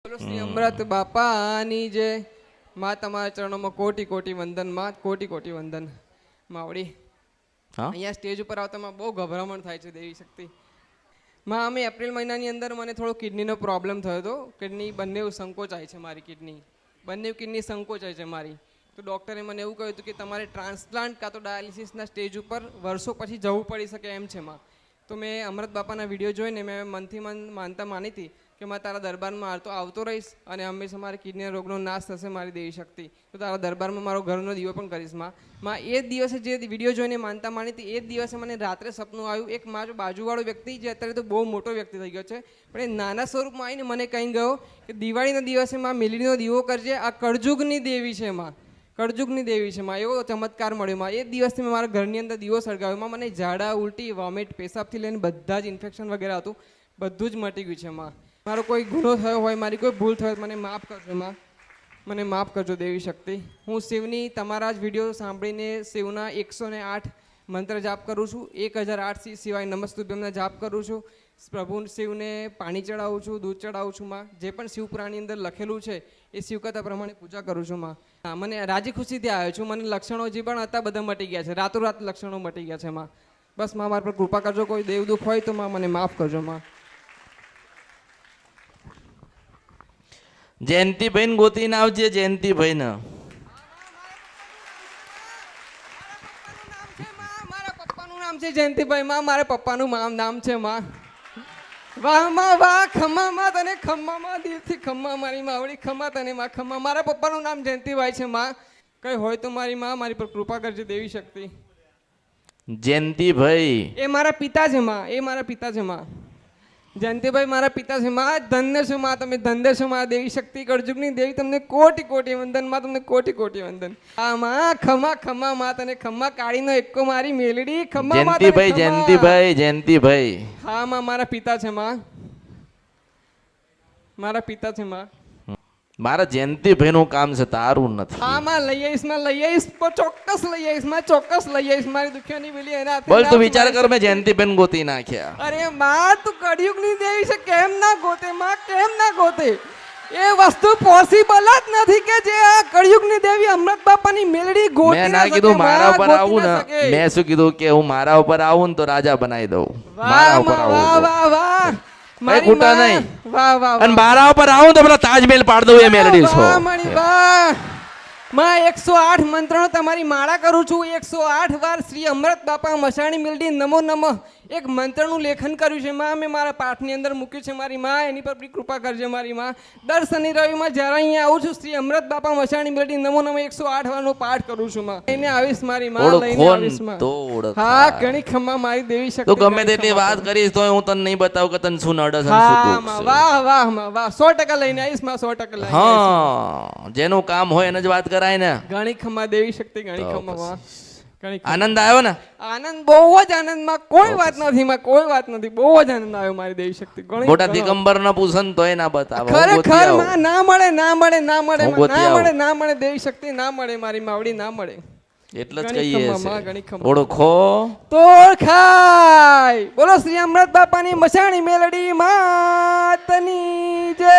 બોલો શ્રી અમૃત બાપાની જય. માં તમારા ચરણોમાં કોટી કોટી વંદન. માં કોટી કોટી વંદન. માવડી અહીંયા સ્ટેજ ઉપર આવતામાં બહુ ગભરામણ થાય છે દેવી શક્તિ. માં અમે એપ્રિલ મહિનાની અંદર મને થોડો કિડનીનો પ્રોબ્લેમ થયો હતો. કિડની બંને સંકોચાય છે, મારી બંને કિડની સંકોચાય છે મારી. તો ડૉક્ટરે મને એવું કહ્યું હતું કે તમારે ટ્રાન્સપ્લાન્ટ કાં તો ડાયાલિસિસના સ્ટેજ ઉપર વર્ષો પછી જવું પડી શકે એમ છે માં. તો મેં અમૃત બાપાના વિડીયો જોઈને મેં મનથી મન માનતા માની હતી કે માં તારા દરબારમાં આવતો રહીશ અને હંમેશા મારી કિડની રોગનો નાશ થશે મારી દેવી શક્તિ. તો તારા દરબારમાં મારો ઘરનો દીવો પણ કરીશ માં. એ જ દિવસે જે વિડીયો જોઈને માનતા માની હતી એ જ દિવસે મને રાત્રે સપનું આવ્યું. એક મારો બાજુવાળો વ્યક્તિ જે અત્યારે તો બહુ મોટો વ્યક્તિ થઈ ગયો છે, પણ એ નાના સ્વરૂપમાં આવીને મને કહી ગયો કે દિવાળીના દિવસે માં મેલડીનો દીવો કરજે, આ કળજુગની દેવી છે માં, કળજુગની દેવી છે માં. એવો ચમત્કાર મળ્યો માં. એ જ દિવસથી મેં મારા ઘરની અંદર દીવો સળગાવ્યો માં. મને ઝાડા, ઉલટી, વોમિટ, પેશાબથી લઈને બધા જ ઇન્ફેક્શન વગેરે હતું, બધું જ મટી ગયું છે માં. મારો કોઈ ગુનો થયો હોય, મારી કોઈ ભૂલ થયો મને માફ કરજો માં, મને માફ કરજો દેવી શક્તિ. હું શિવની તમારા જ વિડીયો સાંભળીને શિવના 108 મંત્ર જાપ કરું છું. 1008 સિવાય નમસ્તુભ્યમના જાપ કરું છું. પ્રભુ શિવને પાણી ચડાવું છું, દૂધ ચડાવું છું માં. જે પણ શિવપુરાણની અંદર લખેલું છે એ શિવકથા પ્રમાણે પૂજા કરું છું માં. હા, મને રાજી ખુશીથી આવ્યો છું. મને લક્ષણો જે પણ હતા બધા મટી ગયા છે, રાતોરાત લક્ષણો મટી ગયા છે માં. બસ માં મારા પર કૃપા કરજો. કોઈ દેવ દુઃખ હોય તો માં મને માફ કરજો માં. જયંતિભાઈ ને ગોતીને આવજે. જયંતિભાઈ ને મારા પપ્પાનું નામ છે જયંતિભાઈ માં. મારા પપ્પાનું નામ છે માં. વાહ માં વાહ, ખમ્મા માં તને, ખમ્મા માં દિલથી ખમ્મા મારી માવડી, ખમ્મા તને માં, ખમ્મા. મારા પપ્પાનું નામ જયંતિભાઈ છે માં. કઈ હોય તો મારી માં મારી પર કૃપા કરજે દેવી શક્તિ. જયંતિભાઈ એ મારા પિતા છે માં, એ મારા પિતા છે માં. જયંતિભાઈ મારા પિતા છે માં. ધન્ય છો માં, તમે ધન્ય છો માં દેવી શક્તિ. કળજુગની દેવી તમને કોટી કોટી વંદન માં, તમને કોટી કોટી વંદન. આ માં ખમ્મા ખમ્મા માં તને, ખમ્મા કાળીનો એકો મારી મેલડી, ખમ્મા માં તને, જયંતિભાઈ જયંતિભાઈ જયંતિભાઈ. હા માં, મારા પિતા છે માં, મારા પિતા છે માં. મારા જયંતિભાઈ નું કામ છે, તારું નથી. હા માં, લઈ આવીશ માં, લઈ આવીશ, ચોક્કસ લઈ આવીશ માં, ચોક્કસ લઈ આવીશ. મારી દુખિયાની વેલી એના હાથે. બોલ તું વિચાર કર, મેં જયંતિભાઈ ને ગોતી નાખ્યા. અરે માં, તું કળિયુગની દેવી છે, કેમ ના ગોતે માં, કેમ ના ગોતે? એ વસ્તુ પોસિબલ જ નથી કે જે આ કળિયુગની દેવી અમૃત બાપાની મેલડી ગોતી મેં ના કીધું મારા ઉપર આવું ને, મેં શું કીધું કે હું મારા ઉપર આવું ને તો રાજા બનાવી દઉં. મારા ઉપર આવું, વાહ વાહ વાહ, મારી ખોટા નહીં. વાહ વાહ, અને મારા ઉપર આવું તો પેલા તાજમહેલ પાડ દઉં. એ મેલડી છો વાહ માં. 108 મંત્રનો તમારી માળા કરું છું. 108 વાર શ્રી અમૃત બાપા મસાણી મેલડી નમો નમઃ એક મંત્રનું લેખન કર્યું છે માં. મેં મારા પાઠની અંદર મૂક્યું છે મારી માં. એની પર કૃપા કરજે મારી માં. દર શનિ રવિમાં જ્યારે અહીંયા આવું છું શ્રી અમૃત બાપા મસાણી મેલડી નમો નમઃ 108 વારનો પાઠ કરું છું માં. લઈને આવીશ મારી માં, લઈને આવીશ માં. હા, ઘણી ખમ્મા મારી દેવી શક્તિ. તું ગમે તેટલી વાત કરીશ તો હું તને નહીં બતાવું કે તને શું નડે છે. હા માં, વાહ વાહ માં વાહ, 100% લઈને આવીશ માં, 100% લઈને આવીશ. હા, જેનું કામ હોય એને જ વાત કરાય ને. ઘણી ખમ્મા દેવી શક્તિ, ઘણી ખમ્મા માં. આનંદ આવ્યો ને? આનંદ, બહુ જ આનંદ માં. કોઈ વાત નથી માં, કોઈ વાત નથી. બહુ જ આનંદ આવ્યો મારી દેવી શક્તિ. મોટા દિગંબર ના પૂછન તોય ના બતાવો. ખરેખર માં, ના મળે, ના મળે, ના મળે, ના મળે, ના મળે દેવી શક્તિ, ના મળે મારી માવડી, ના મળે. એટલે જ કહીએ છે છે ઓળખો તો ઓળખાય. બોલો શ્રી અમૃત બાપાની મસાણી મેલડી માતની જય.